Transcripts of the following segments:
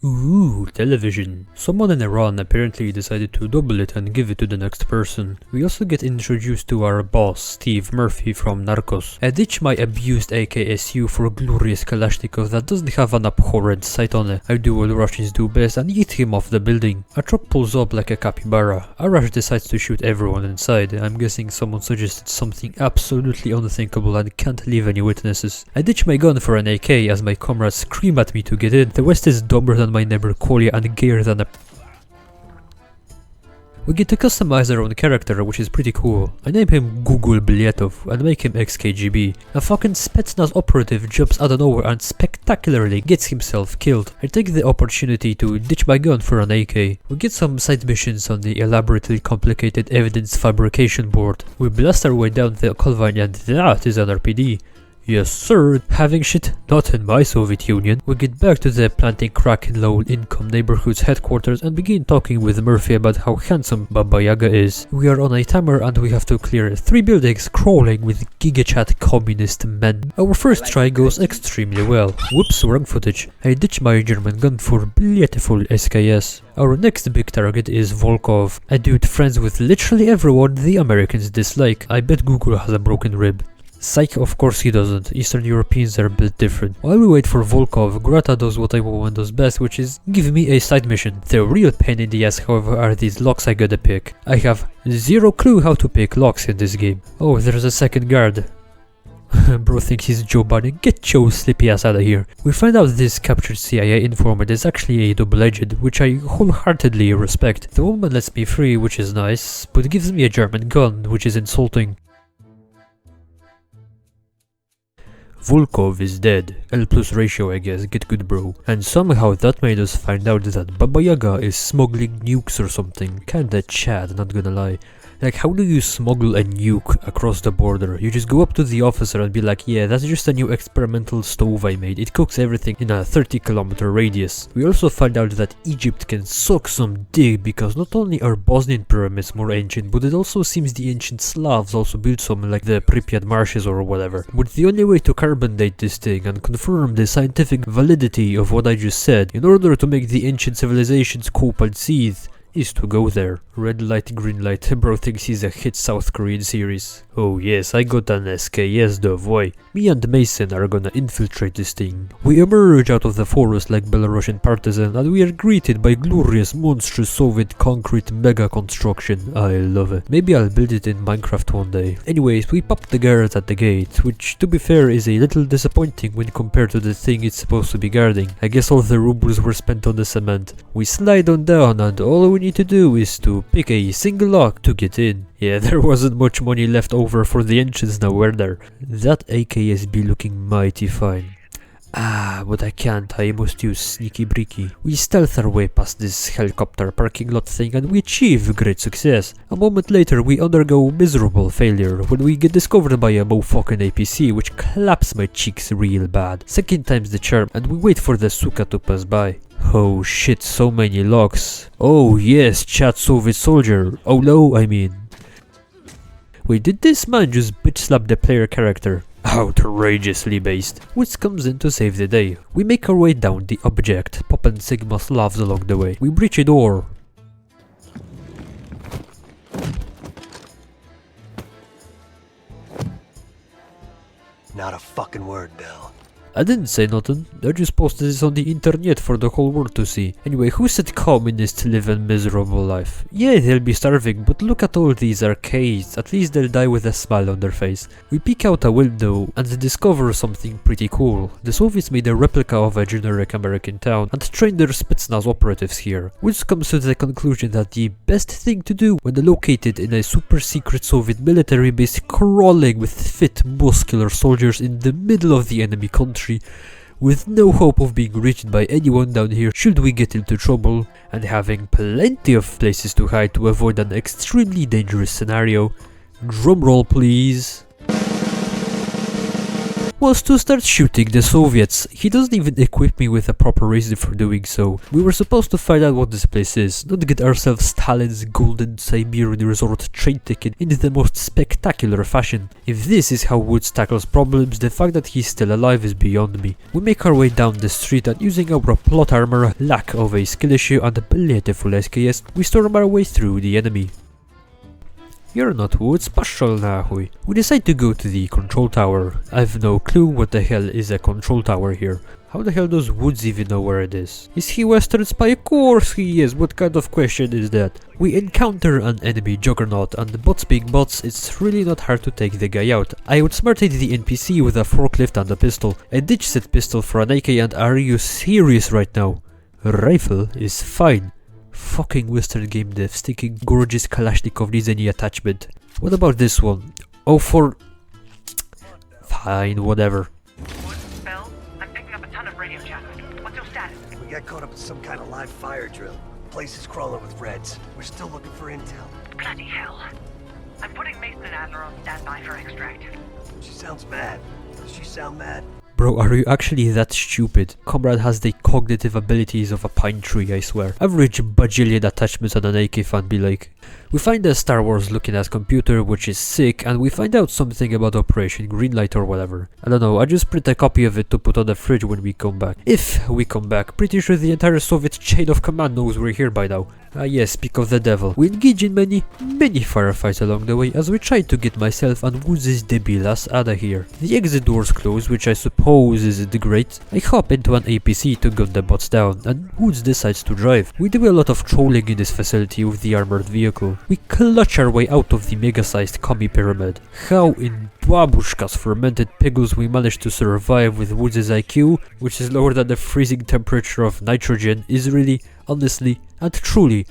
Ooh, television. Someone in Iran apparently decided to double it and give it to the next person. We also get introduced to our boss, Steve Murphy from Narcos. I ditch my abused AKSU for a glorious Kalashnikov that doesn't have an abhorrent sight on it. I do what Russians do best and eat him off the building. A truck pulls up like a capybara. Arash decides to shoot everyone inside. I'm guessing someone suggested something absolutely unthinkable and can't leave any witnesses. I ditch my gun for an AK as my comrades scream at me to get in. The West is dumber than my neighbor Kolia and gayer than a... We get to customize our own character, which is pretty cool. I name him Google Biletov and make him ex-KGB. A fucking Spetsnaz operative jumps out of nowhere and spectacularly gets himself killed. I take the opportunity to ditch my gun for an AK. We get some side missions on the elaborately complicated evidence fabrication board. We blast our way down the Colvine and that is an RPD. Yes sir, having shit not in my Soviet Union. We get back to the planting crack in low-income neighborhood's headquarters and begin talking with Murphy about how handsome Baba Yaga is. We are on a timer and we have to clear 3 buildings crawling with gigachat communist men. Our first try goes extremely well. Whoops, wrong footage. I ditch my German gun for beautiful SKS. Our next big target is Volkov, a dude friends with literally everyone the Americans dislike. I bet Google has a broken rib. Psych, of course he doesn't. Eastern Europeans are a bit different. While we wait for Volkov, Grata does what a woman does best, which is give me a side mission. The real pain in the ass, however, are these locks I gotta pick. I have zero clue how to pick locks in this game. Oh, there's a second guard. Bro thinks he's Joe Biden. Get your sleepy ass out of here. We find out this captured CIA informant is actually a double-agent, which I wholeheartedly respect. The woman lets me free, which is nice, but gives me a German gun, which is insulting. Volkov is dead. L plus ratio, I guess, get good bro. And somehow that made us find out that Baba Yaga is smuggling nukes or something. Kinda Chad, not gonna lie. Like, how do you smuggle a nuke across the border? You just go up to the officer and be like, yeah, that's just a new experimental stove I made. It cooks everything in a 30-kilometer radius. We also find out that Egypt can suck some dick because not only are Bosnian pyramids more ancient, but it also seems the ancient Slavs also built some, like the Pripyat marshes or whatever. But the only way to carbon date this thing and confirm the scientific validity of what I just said, in order to make the ancient civilizations cope and seethe, is to go there. Red light, green light. Bro thinks he's a hit South Korean series. Oh yes, I got an SKS though, boy. Me and Mason are gonna infiltrate this thing. We emerge out of the forest like Belarusian partisan and we are greeted by glorious monstrous Soviet concrete mega construction. I love it. Maybe I'll build it in Minecraft one day. Anyways, we pop the guards at the gate, which to be fair is a little disappointing when compared to the thing it's supposed to be guarding. I guess all the rubles were spent on the cement. We slide on down and all we need to do is to pick a single lock to get in. Yeah, there wasn't much money left over for the engines now, were there? That AKSB looking mighty fine. Ah, but I can't, I must use sneaky breaky. We stealth our way past this helicopter parking lot thing and we achieve great success. A moment later we undergo miserable failure when we get discovered by a motherfucking APC which claps my cheeks real bad. Second time's the charm and we wait for the Suka to pass by. Oh shit, so many locks. Oh yes, chat Soviet soldier. Oh no, I mean. Wait, did this man just bitch slap the player character? Outrageously based. Which comes in to save the day. We make our way down the object, popping Sigma Slavs along the way. We breach a door. Not a fucking word, Bill. I didn't say nothing, I just posted this on the internet for the whole world to see. Anyway, who said communists live a miserable life? Yeah, they'll be starving, but look at all these arcades, at least they'll die with a smile on their face. We peek out a window and discover something pretty cool. The Soviets made a replica of a generic American town and trained their Spetsnaz operatives here, which comes to the conclusion that the best thing to do when located in a super secret Soviet military base crawling with fit, muscular soldiers in the middle of the enemy country, with no hope of being reached by anyone down here should we get into trouble, and having plenty of places to hide to avoid an extremely dangerous scenario. Drumroll please. was to start shooting the Soviets. He doesn't even equip me with a proper reason for doing so. We were supposed to find out what this place is, not get ourselves Stalin's golden Siberian resort train ticket in the most spectacular fashion. If this is how Woods tackles problems, the fact that he's still alive is beyond me. We make our way down the street and using our plot armor, lack of a skill issue and a plentiful SKS, we storm our way through the enemy. You're not Woods, pashol nahuj. We decide to go to the control tower. I've no clue what the hell is a control tower here. How the hell does Woods even know where it is? Is he Western spy? Of course he is. What kind of question is that? We encounter an enemy juggernaut, and bots being bots, it's really not hard to take the guy out. I outsmarted the NPC with a forklift and a pistol. A ditch set pistol for an AK, and are you serious right now? Rifle is fine. Fucking Western game dev, sticking gorgeous Kalashnikov needs any attachment. What about this one? Oh, for... Fine, whatever. Bill, I'm picking up a ton of radio chatter. What's your status? We got caught up in some kind of live fire drill. Place is crawling with Reds. We're still looking for intel. Bloody hell. I'm putting Mason and Adler on standby for extract. She sounds mad. Does she sound mad? Bro, are you actually that stupid? Comrade has the cognitive abilities of a pine tree, I swear. Average bajillion attachments on an AK fan be like. We find a Star Wars looking at computer, which is sick, and we find out something about Operation Greenlight or whatever. I don't know, I just print a copy of it to put on the fridge when we come back. If we come back, pretty sure the entire Soviet chain of command knows we're here by now. Ah yes, speak of the devil. We engage in many firefights along the way as we try to get myself and Woods' debilas out of here. The exit doors close, which I suppose isn't great. I hop into an APC to gun the bots down, and Woods decides to drive. We do a lot of trolling in this facility with the armored vehicle. We clutch our way out of the mega-sized commie pyramid. How in babushka's fermented pickles we managed to survive with Woods' IQ, which is lower than the freezing temperature of nitrogen, is really, honestly, and truly,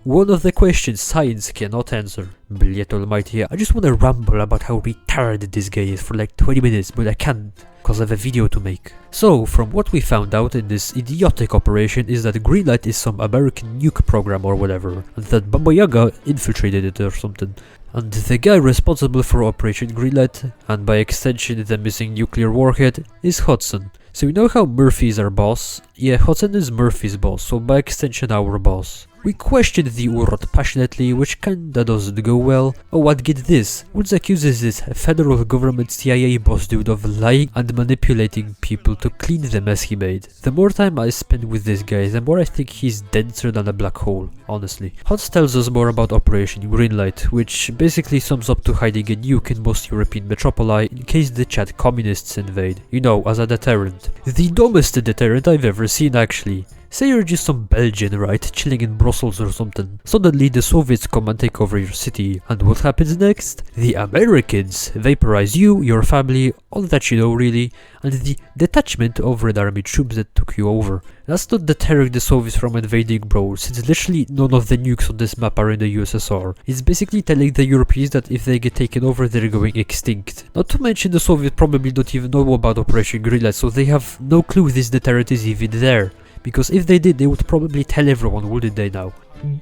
one of the questions science cannot answer. Bliet almighty, I just wanna ramble about how retarded this guy is for like 20 minutes, but I can't, cause I have a video to make. So, from what we found out in this idiotic operation is that Greenlight is some American nuke program or whatever, and that Baba Yaga infiltrated it or something. And the guy responsible for Operation Greenlight, and by extension the missing nuclear warhead, is Hudson. So you know how Murphy is our boss? Yeah, Hudson is Murphy's boss, so by extension our boss. We questioned the Urot passionately, which kinda doesn't go well. Oh, and get this, Woods accuses this federal government CIA boss dude of lying and manipulating people to clean the mess he made. The more time I spend with this guy, the more I think he's denser than a black hole, honestly. Hutz tells us more about Operation Greenlight, which basically sums up to hiding a nuke in most European metropoli in case the Chad communists invade, you know, as a deterrent. The dumbest deterrent I've ever seen actually. Say you're just some Belgian, right, chilling in Brussels or something. Suddenly the Soviets come and take over your city, and what happens next? The Americans vaporize you, your family, all that you know really, and the detachment of Red Army troops that took you over. That's not deterring the Soviets from invading, bro, since literally none of the nukes on this map are in the USSR. It's basically telling the Europeans that if they get taken over, they're going extinct. Not to mention the Soviets probably don't even know about Operation Greenlight, so they have no clue this deterrent is even there. Because if they did, they would probably tell everyone, wouldn't they now?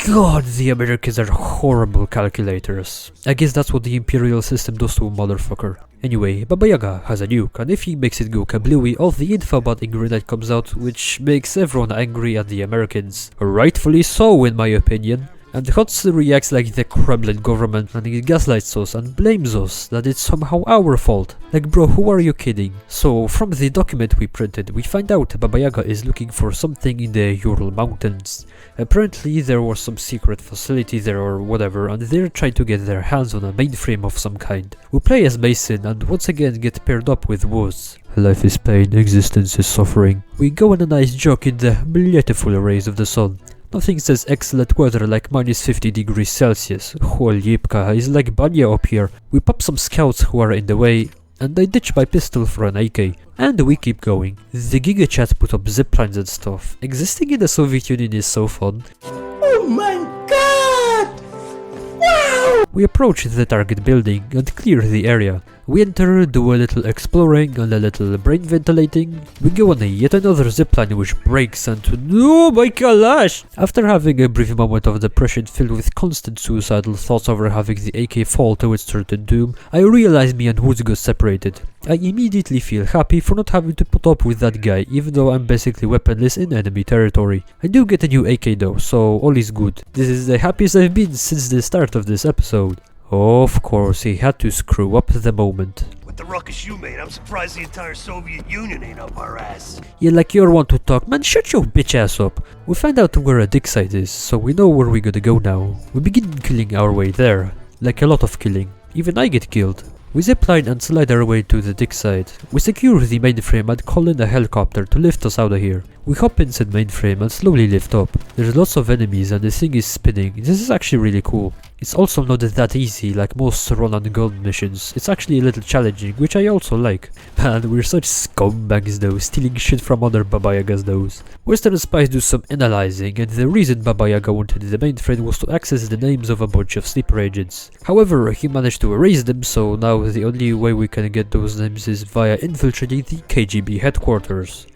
God, the Americans are horrible calculators. I guess that's what the imperial system does to a motherfucker. Anyway, Baba Yaga has a nuke, and if he makes it go kablooey, all the info about Greenlight comes out, which makes everyone angry at the Americans. Rightfully so, in my opinion. And Hutz reacts like the Kremlin government and he gaslights us and blames us that it's somehow our fault. Like bro, who are you kidding? So from the document we printed, we find out Baba Yaga is looking for something in the Ural Mountains. Apparently there was some secret facility there or whatever, and they're trying to get their hands on a mainframe of some kind. We play as Mason and once again get paired up with Woods. Life is pain, existence is suffering. We go on a nice jog in the beautiful rays of the sun. Nothing says excellent weather like minus 50 degrees Celsius. Holipka is like Banya up here. We pop some scouts who are in the way, and I ditch my pistol for an AK. And we keep going. The GigaChat put up ziplines and stuff. Existing in the Soviet Union is so fun. Oh my god! Wow! We approach the target building and clear the area. We enter, do a little exploring and a little brain ventilating. We go on yet another zipline which breaks and no my gosh! After having a brief moment of depression filled with constant suicidal thoughts over having the AK fall to its certain doom, I realize me and Woods got separated. I immediately feel happy for not having to put up with that guy, even though I'm basically weaponless in enemy territory. I do get a new AK though, so all is good. This is the happiest I've been since the start of this episode. Of course, he had to screw up the moment. With the ruckus you made, I'm surprised the entire Soviet Union ain't up our ass. Yeah, like you're one to talk, man, shut your bitch ass up. We find out where a dig site is, so we know where we gotta go now. We begin killing our way there. Like a lot of killing. Even I get killed. We zipline and slide our way to the dig site. We secure the mainframe and call in a helicopter to lift us out of here. We hop inside mainframe and slowly lift up. There's lots of enemies and the thing is spinning. This is actually really cool. It's also not that easy like most run and gun missions. It's actually a little challenging, which I also like. Man, we're such scumbags though, stealing shit from other Baba Yagas those. Western spies do some analyzing, and the reason Baba Yaga wanted the mainframe was to access the names of a bunch of sleeper agents. However, he managed to erase them, so now the only way we can get those names is via infiltrating the KGB headquarters.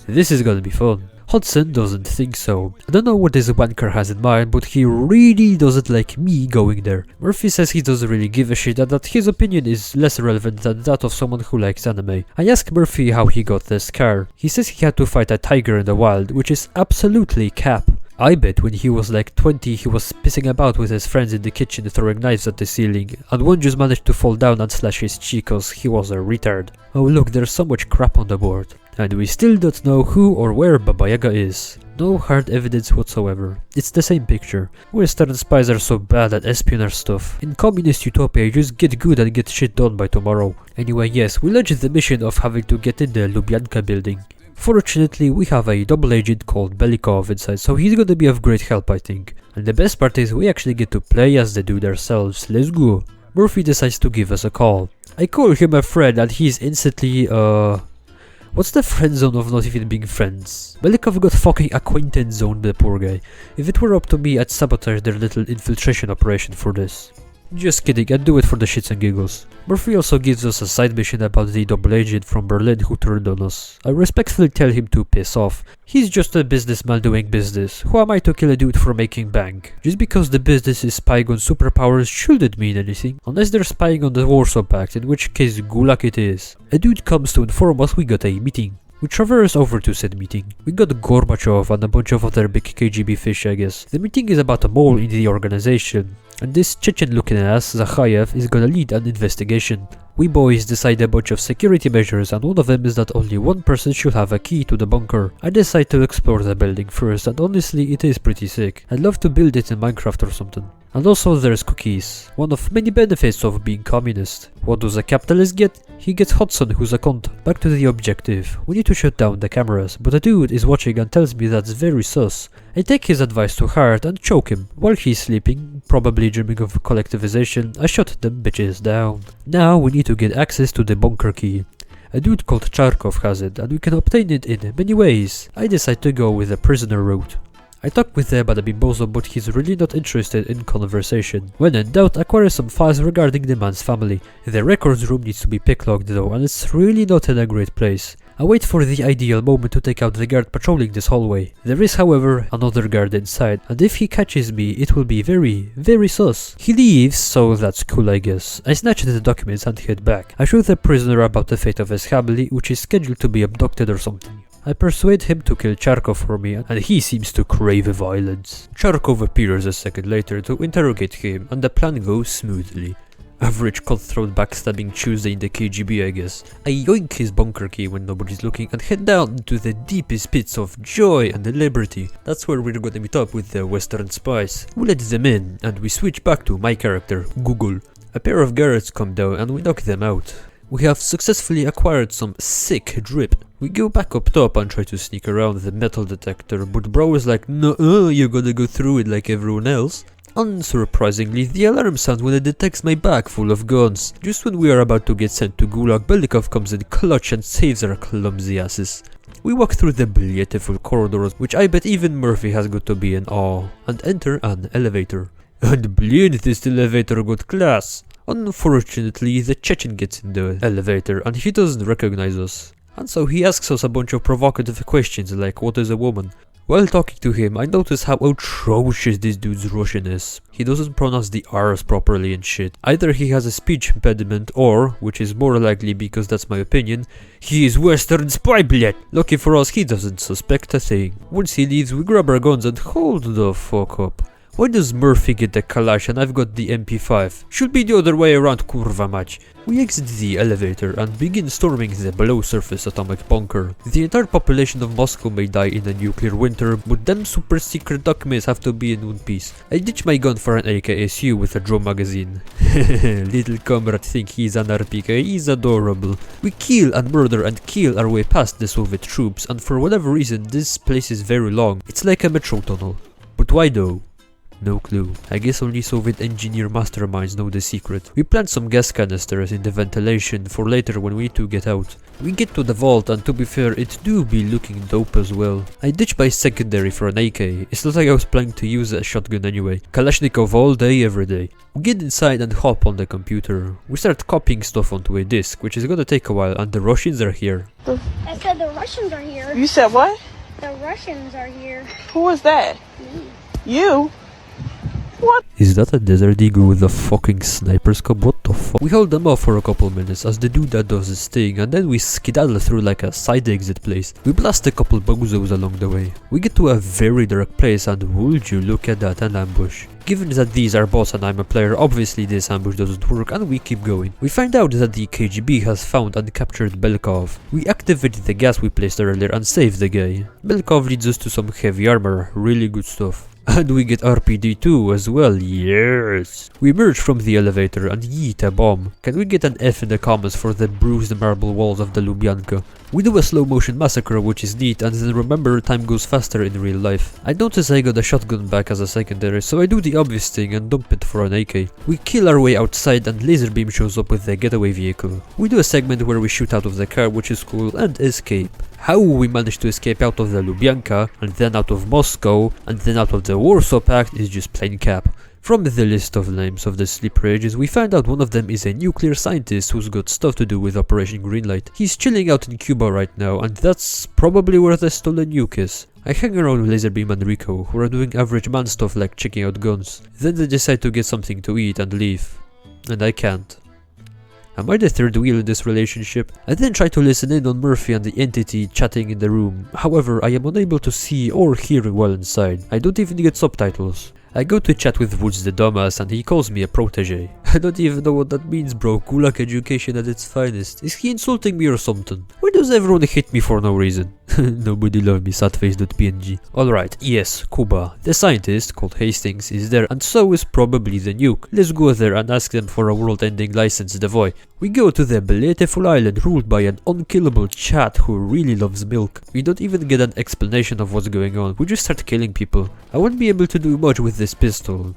This is gonna be fun. Hudson doesn't think so. I don't know what this wanker has in mind, but he really doesn't like me going there. Murphy says he doesn't really give a shit and that his opinion is less relevant than that of someone who likes anime. I ask Murphy how he got this scar. He says he had to fight a tiger in the wild, which is absolutely cap. I bet when he was like 20 he was pissing about with his friends in the kitchen throwing knives at the ceiling, and one just managed to fall down and slash his cheek cause he was a retard. Oh look, there's so much crap on the board. And we still don't know who or where Baba Yaga is. No hard evidence whatsoever. It's the same picture. Western spies are so bad at espionage stuff. In communist utopia you just get good and get shit done by tomorrow. Anyway, yes, we launched the mission of having to get in the Lubyanka building. Fortunately, we have a double agent called Belikov inside, so he's gonna be of great help I think. And the best part is we actually get to play as the dude ourselves. Let's go. Murphy decides to give us a call. I call him a friend and he's instantly what's the friend zone of not even being friends? Belikov got fucking acquaintance zoned, the poor guy. If it were up to me, I'd sabotage their little infiltration operation for this. Just kidding, I'd do it for the shits and giggles. Murphy also gives us a side mission about the double agent from Berlin who turned on us. I respectfully tell him to piss off. He's just a businessman doing business. Who am I to kill a dude for making bank? Just because the business is spying on superpowers shouldn't mean anything. Unless they're spying on the Warsaw Pact, in which case gulag it is. A dude comes to inform us we got a meeting. We traverse over to said meeting. We got Gorbachev and a bunch of other big KGB fish, I guess. The meeting is about a mole in the organization, and this Chechen-looking ass, Zakhaev, is gonna lead an investigation. We boys decide a bunch of security measures, and one of them is that only one person should have a key to the bunker. I decide to explore the building first, and honestly it is pretty sick. I'd love to build it in Minecraft or something. And also there's cookies, one of many benefits of being communist. What does a capitalist get? He gets Hudson, who's a cunt. Back to the objective. We need to shut down the cameras, but a dude is watching and tells me that's very sus. I take his advice to heart and choke him. While he's sleeping, probably dreaming of collectivization, I shut them bitches down. Now we need to get access to the bunker key. A dude called Charkov has it, and we can obtain it in many ways. I decide to go with the prisoner route. I talk with the Badabimbozo, but he's really not interested in conversation. When in doubt, acquire some files regarding the man's family. The records room needs to be picklocked though, and it's really not in a great place. I wait for the ideal moment to take out the guard patrolling this hallway. There is, however, another guard inside, and if he catches me, it will be very sus. He leaves, so that's cool I guess. I snatch the documents and head back. I show the prisoner about the fate of his family, which is scheduled to be abducted or something. I persuade him to kill Charkov for me, and he seems to crave violence. Charkov appears a second later to interrogate him, and the plan goes smoothly. Average cutthroat backstabbing Tuesday in the KGB, I guess. I yoink his bunker key when nobody's looking and head down to the deepest pits of joy and liberty. That's where we're gonna meet up with the Western spies. We let them in, and we switch back to my character, Google. A pair of guards come down and we knock them out. We have successfully acquired some sick drip. We go back up top and try to sneak around the metal detector, but bro is like, no, you're gonna go through it like everyone else. Unsurprisingly, the alarm sounds when it detects my bag full of guns. Just when we are about to get sent to Gulag, Belikov comes in clutch and saves our clumsy asses. We walk through the beautiful corridors, which I bet even Murphy has got to be in awe, and enter an elevator. And blin, this elevator got class. Unfortunately, the Chechen gets in the elevator and he doesn't recognize us. And so he asks us a bunch of provocative questions like what is a woman? While talking to him, I notice how atrocious this dude's Russian is. He doesn't pronounce the R's properly and shit. Either he has a speech impediment or, which is more likely because that's my opinion, he is Western spy bled. Lucky for us, he doesn't suspect a thing. Once he leaves, we grab our guns and hold the fuck up. Why does Murphy get the Kalash and I've got the MP5? Should be the other way around, kurva mać. We exit the elevator and begin storming the below-surface atomic bunker. The entire population of Moscow may die in a nuclear winter, but them super secret documents have to be in one piece. I ditch my gun for an AKSU with a drum magazine. Little comrade think he's an RPK, he's adorable. We kill and murder and kill our way past the Soviet troops, and for whatever reason this place is very long. It's like a metro tunnel. But why though? No clue. I guess only Soviet engineer masterminds know the secret. We plant some gas canisters in the ventilation for later when we need to get out. We get to the vault and to be fair, it do be looking dope as well. I ditch my secondary for an AK. It's not like I was planning to use a shotgun anyway. Kalashnikov all day every day. We get inside and hop on the computer. We start copying stuff onto a disk, which is gonna take a while, and the Russians are here. I said the Russians are here. You said what? The Russians are here. Who is that? Me. You? What? Is that a desert eagle with a fucking sniper scope? What the fuck? We hold them off for a couple minutes as the dude that does his thing, and then we skedaddle through like a side exit place. We blast a couple bozos along the way. We get to a very dark place and would you look at that, an ambush. Given that these are boss and I'm a player, obviously this ambush doesn't work and we keep going. We find out that the KGB has found and captured Belkov. We activate the gas we placed earlier and save the guy. Belkov leads us to some heavy armor, really good stuff. And we get RPD2 as well, yes! We emerge from the elevator and yeet a bomb. Can we get an F in the comments for the bruised marble walls of the Lubyanka? We do a slow motion massacre which is neat, and then remember time goes faster in real life. I notice I got a shotgun back as a secondary, so I do the obvious thing and dump it for an AK. We kill our way outside and Laserbeam shows up with the getaway vehicle. We do a segment where we shoot out of the car, which is cool, and escape. How we managed to escape out of the Lubyanka, and then out of Moscow, and then out of the Warsaw Pact is just plain cap. From the list of names of the sleeper ages, we find out one of them is a nuclear scientist who's got stuff to do with Operation Greenlight. He's chilling out in Cuba right now, and that's probably where the stolen nuke is. I hang around with Laserbeam and Rico, who are doing average man stuff like checking out guns. Then they decide to get something to eat and leave. And I can't. Am I the third wheel in this relationship? I then try to listen in on Murphy and the entity chatting in the room. However, I am unable to see or hear well inside. I don't even get subtitles. I go to chat with Woods the dumbass and he calls me a protege. I don't even know what that means, bro. Kulak education at its finest. Is he insulting me or something? Why does everyone hate me for no reason? Nobody love me, sadface.png. Alright, yes, Cuba. The scientist, called Hastings, is there and so is probably the nuke. Let's go there and ask them for a world-ending license devoy. We go to the beautiful island ruled by an unkillable chat who really loves milk. We don't even get an explanation of what's going on, we just start killing people. I won't be able to do much with this pistol,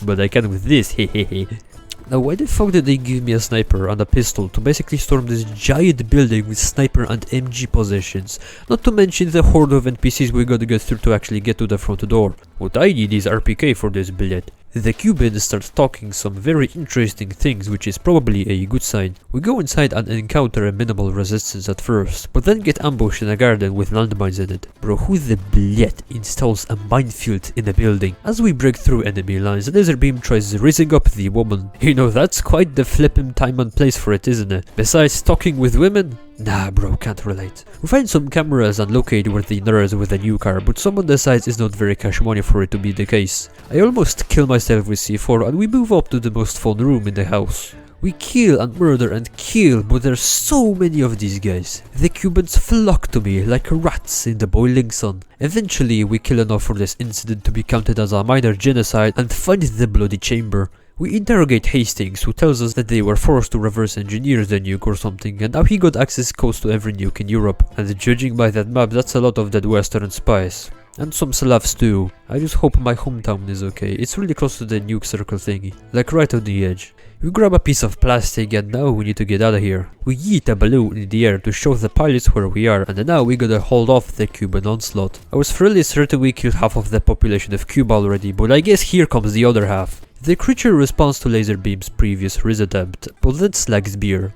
but I can with this, hehehe. Now why the fuck did they give me a sniper and a pistol to basically storm this giant building with sniper and MG possessions? Not to mention the horde of NPCs we gotta get through to actually get to the front door. What I need is RPK for this billet. The Cubans start talking some very interesting things, which is probably a good sign. We go inside and encounter a minimal resistance at first, but then get ambushed in a garden with landmines in it. Bro, who the bled installs a minefield in a building? As we break through enemy lines, Laserbeam tries raising up the woman. You know, that's quite the flippin' time and place for it, isn't it? Besides talking with women? Nah bro, can't relate. We find some cameras and locate where the nerd with a new car, but someone decides it's not very cash money for it to be the case. I almost kill myself with C4 and we move up to the most fun room in the house. We kill and murder and kill, but there's so many of these guys. The Cubans flock to me like rats in the boiling sun. Eventually we kill enough for this incident to be counted as a minor genocide and find the bloody chamber. We interrogate Hastings, who tells us that they were forced to reverse engineer the nuke or something, and now he got access codes to every nuke in Europe. And judging by that map, that's a lot of dead Western spies. And some Slavs too. I just hope my hometown is okay. It's really close to the nuke circle thingy, like right on the edge. We grab a piece of plastic and now we need to get out of here. We yeet a balloon in the air to show the pilots where we are, and now we gotta hold off the Cuban onslaught. I was fairly certain we killed half of the population of Cuba already, but I guess here comes the other half. The creature responds to laser beam's previous riz attempt, but then slags beer.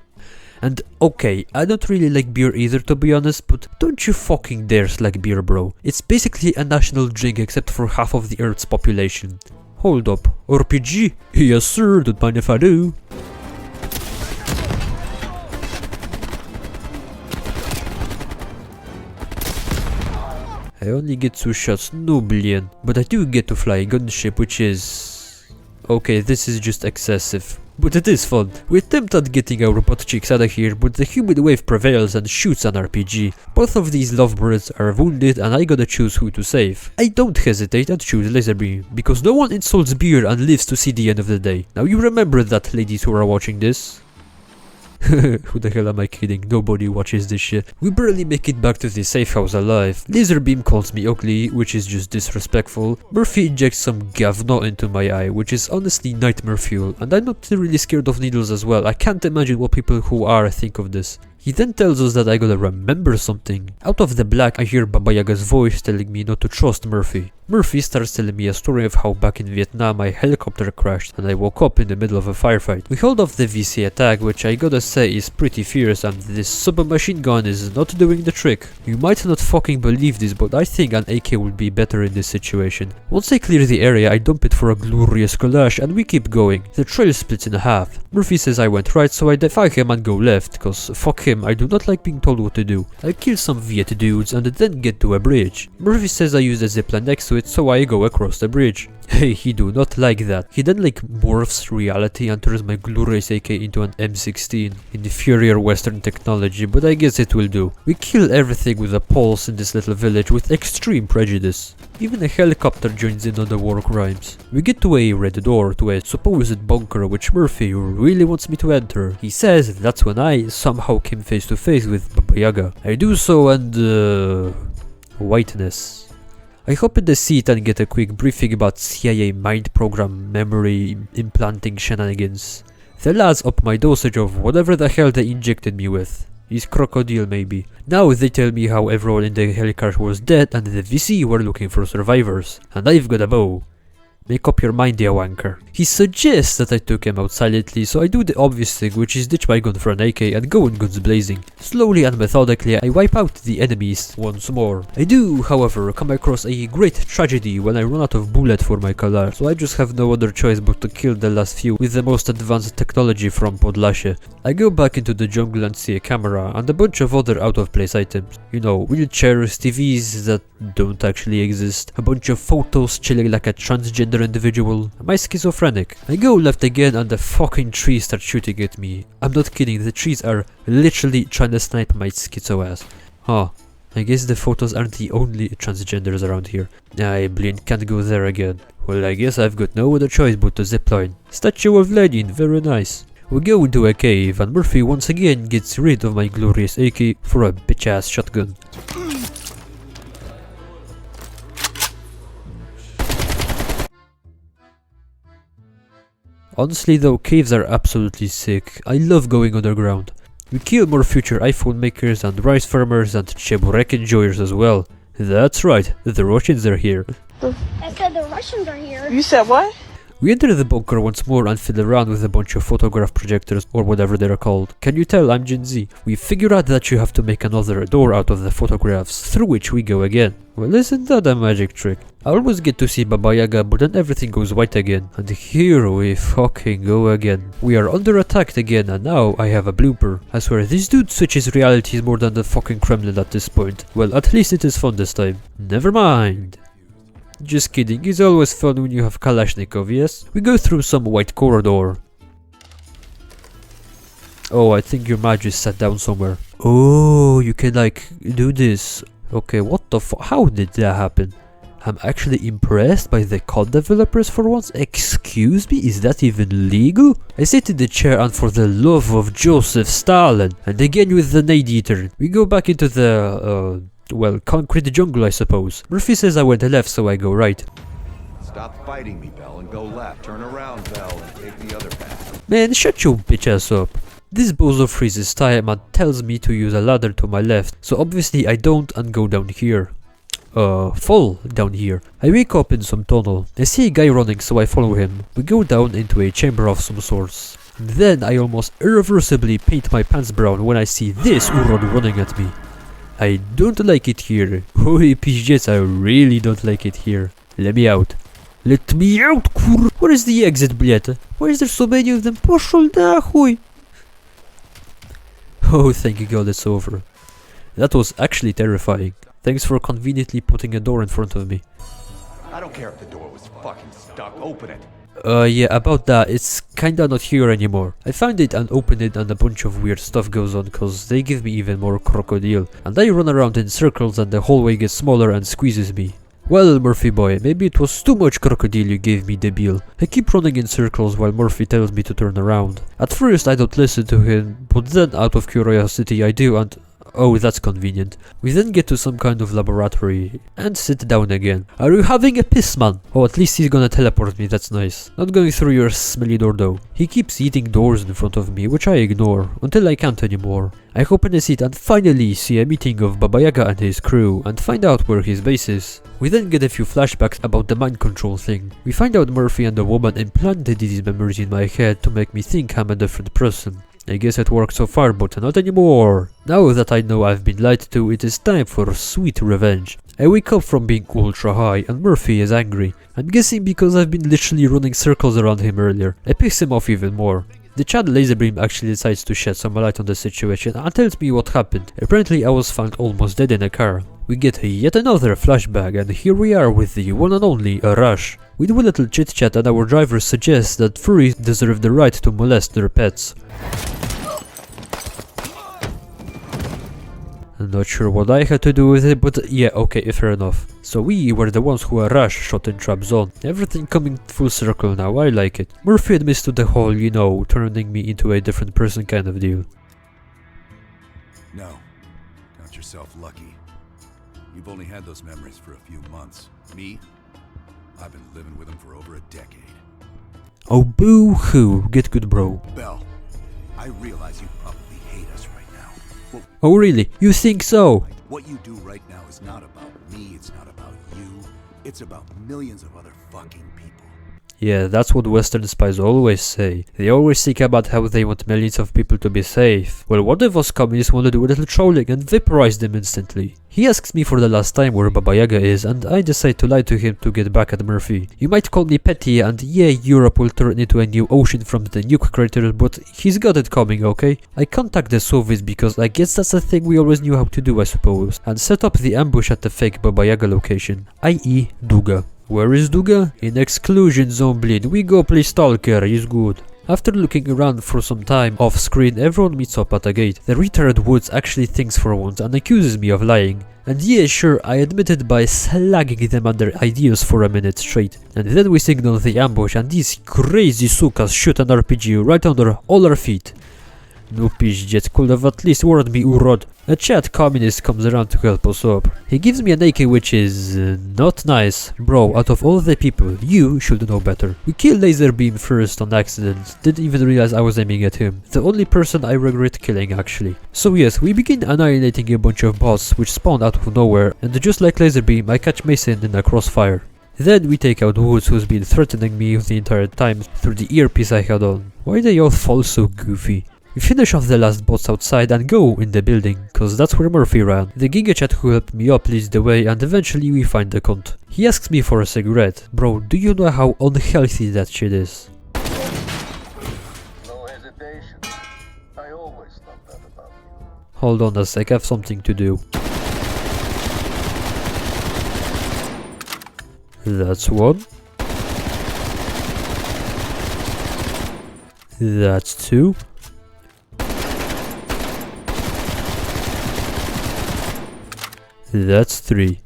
And okay, I don't really like beer either to be honest, but don't you fucking dare slag beer, bro. It's basically a national drink except for half of the Earth's population. Hold up, RPG? Yes sir, don't mind if I do. I only get 2 shots, no billion, but I do get to fly a gunship, which is... okay, this is just excessive. But it is fun. We attempt at getting our butt cheeks out of here, but the humid wave prevails and shoots an RPG. Both of these lovebirds are wounded and I gotta choose who to save. I don't hesitate and choose laser beam, because no one insults beer and lives to see the end of the day. Now you remember that, ladies who are watching this. Who the hell am I kidding? Nobody watches this shit. We barely make it back to the safe house alive. Laser beam calls me ugly, which is just disrespectful. Murphy injects some gavno into my eye, which is honestly nightmare fuel, and I'm not really scared of needles as well. I can't imagine what people who are think of this. He then tells us that I gotta remember something. Out of the black, I hear Baba Yaga's voice telling me not to trust Murphy. Murphy starts telling me a story of how back in Vietnam my helicopter crashed and I woke up in the middle of a firefight. We hold off the VC attack, which I gotta say is pretty fierce, and this submachine gun is not doing the trick. You might not fucking believe this, but I think an AK would be better in this situation. Once I clear the area, I dump it for a glorious collage and we keep going. The trail splits in half. Murphy says I went right, so I defy him and go left, cause fuck him, I do not like being told what to do. I kill some Viet dudes and then get to a bridge. Murphy says I use a zipline next to it, so I go across the bridge. Hey, he do not like that. He then like morphs reality and turns my glorious AK into an M16. Inferior western technology, but I guess it will do. We kill everything with a pulse in this little village with extreme prejudice. Even a helicopter joins in on the war crimes. We get to a red door to a supposed bunker which Murphy really wants me to enter. He says that's when I somehow came face to face with Baba Yaga. I do so and whiteness. I hop in the seat and get a quick briefing about CIA mind program memory implanting shenanigans. The lads up my dosage of whatever the hell they injected me with. Is crocodile maybe. Now they tell me how everyone in the helicopter was dead and the VC were looking for survivors. And I've got a bow. Make up your mind, you wanker. He suggests that I took him out silently, so I do the obvious thing, which is ditch my gun for an AK and go in guns blazing. Slowly and methodically, I wipe out the enemies once more. I do, however, come across a great tragedy when I run out of bullet for my collar, so I just have no other choice but to kill the last few with the most advanced technology from Podlasie. I go back into the jungle and see a camera and a bunch of other out-of-place items. You know, wheelchairs, TVs that don't actually exist, a bunch of photos chilling like a transgender individual. Am I schizophrenic? I go left again and the fucking trees start shooting at me. I'm not kidding, the trees are literally trying to snipe my schizo ass. Huh. I guess the photos aren't the only transgenders around here. I blind can't go there again. Well, I guess I've got no other choice but to zipline. Statue of Lenin, very nice. We go into a cave and Murphy once again gets rid of my glorious AK for a bitch ass shotgun. Honestly though, caves are absolutely sick. I love going underground. We kill more future iPhone makers and rice farmers and cheburek enjoyers as well. That's right, the Russians are here. I said the Russians are here. You said what? We enter the bunker once more and fiddle around with a bunch of photograph projectors or whatever they're called. Can you tell I'm Gen Z? We figure out that you have to make another door out of the photographs, through which we go again. Well, isn't that a magic trick? I almost get to see Baba Yaga, but then everything goes white again. And here we fucking go again. We are under attack again and now I have a blooper. I swear, this dude switches realities more than the fucking Kremlin at this point. Well, at least it is fun this time. Never mind. Just kidding, it's always fun when you have Kalashnikov, yes? We go through some white corridor. Oh, I think your mage is sat down somewhere. Oh, you can like do this. Okay, what the fuck? How did that happen? I'm actually impressed by the CoD developers for once. Excuse me, is that even legal? I sit in the chair and for the love of Joseph Stalin. And again with the nade eater. We go back into the well, concrete jungle I suppose. Murphy says I went left, so I go right. Stop fighting me, Bell, and go left. Turn around, Bell, and take the other path. Man, shut your bitch ass up. This bozo freezes time and tells me to use a ladder to my left, so obviously I don't and go down here. fall down here. I wake up in some tunnel. I see a guy running, so I follow him. We go down into a chamber of some sorts. Then I almost irreversibly paint my pants brown when I see this urod running at me. I don't like it here. Holy pizdziec, I really don't like it here. Let me out. Let me out, kur... Where is the exit, blete? Why is there so many of them? Poszol na chuj! Oh, thank God it's over. That was actually terrifying. Thanks for conveniently putting a door in front of me. I don't care if the door was fucking stuck. Open it. Yeah, about that, it's kinda not here anymore. I found it and opened it and a bunch of weird stuff goes on cause they give me even more crocodile. And I run around in circles and the hallway gets smaller and squeezes me. Well, Murphy boy, maybe it was too much crocodile you gave me, debil. I keep running in circles while Murphy tells me to turn around. At first I don't listen to him, but then out of curiosity I do and... oh, that's convenient. We then get to some kind of laboratory and sit down again. Are you having a piss, man? Oh, at least he's gonna teleport me, that's nice. Not going through your smelly door though. He keeps eating doors in front of me, which I ignore, until I can't anymore. I open the seat and finally see a meeting of Baba Yaga and his crew and find out where his base is. We then get a few flashbacks about the mind control thing. We find out Murphy and the woman implanted these memories in my head to make me think I'm a different person. I guess it worked so far, but not anymore. Now that I know I've been lied to, it is time for sweet revenge. I wake up from being ultra high and Murphy is angry. I'm guessing because I've been literally running circles around him earlier. I piss him off even more. The Chad laser beam actually decides to shed some light on the situation and tells me what happened. Apparently I was found almost dead in a car. We get yet another flashback and here we are with the one and only Rush. We do a little chit chat and our driver suggests that furries deserve the right to molest their pets. Not sure what I had to do with it, but yeah, okay, fair enough. So we were the ones who Rush shot in trap zone. Everything coming full circle now, I like it. Murphy admits to the whole, you know, turning me into a different person kind of deal. No. Count yourself lucky. You've only had those memories for a few months. Me? I've been living with them for over a decade. Oh boo-hoo, get good bro. Bell, I realize you probably hate us right now. Well, Oh really? You think so? what you do right now is not about me, it's not about you. It's about millions of other fucking people. Yeah, that's what Western spies always say. They always think about how they want millions of people to be safe. Well, what if us communists want to do a little trolling and vaporize them instantly? He asks me for the last time where Baba Yaga is and I decide to lie to him to get back at Murphy. You might call me petty and yeah, Europe will turn into a new ocean from the nuke crater, but he's got it coming, okay? I contact the Soviets because I guess that's a thing we always knew how to do, I suppose, and set up the ambush at the fake Baba Yaga location, i.e. Duga. Where is Duga? In exclusion zone, bleed. We go play Stalker, he's good. After looking around for some time off screen, everyone meets up at a gate. The retard Woods actually thinks for once and accuses me of lying. And yeah, sure, I admitted by slagging them on their ideas for a minute straight. And then we signal the ambush and these crazy sukas shoot an RPG right under all our feet. No pizdziec, could have at least warned me, urod. A Chad communist comes around to help us up. He gives me an AK which is not nice. Bro, out of all the people, you should know better. We killed Laser Beam first on accident, didn't even realize I was aiming at him. The only person I regret killing actually. So yes, we begin annihilating a bunch of bots which spawned out of nowhere, and just like Laser Beam, I catch Mason in a crossfire. Then we take out Woods, who's been threatening me the entire time through the earpiece I had on. Why they all fall so goofy? We finish off the last bots outside and go in the building, cause that's where Murphy ran. The Giga Chat who helped me up leads the way and eventually we find the cunt. He asks me for a cigarette. Bro, do you know how unhealthy that shit is? No hesitation. I always thought that about you. Hold on a sec, I have something to do. That's one. That's two. That's three.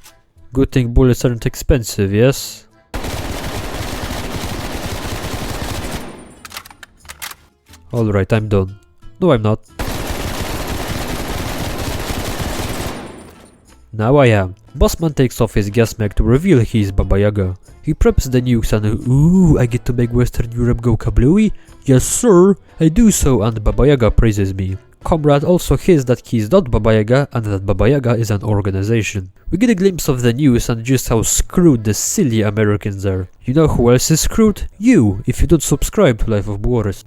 Good thing bullets aren't expensive, yes? Alright, I'm done. No, I'm not. Now I am. Bossman takes off his gas mask to reveal he's Baba Yaga. He preps the nukes and ooh, I get to make Western Europe go kablooey? Yes sir! I do so and Baba Yaga praises me. Comrade also hints that he is not Baba Yaga and that Baba Yaga is an organization. We get a glimpse of the news and just how screwed the silly Americans are. You know who else is screwed? You, if you don't subscribe to Life of Boris.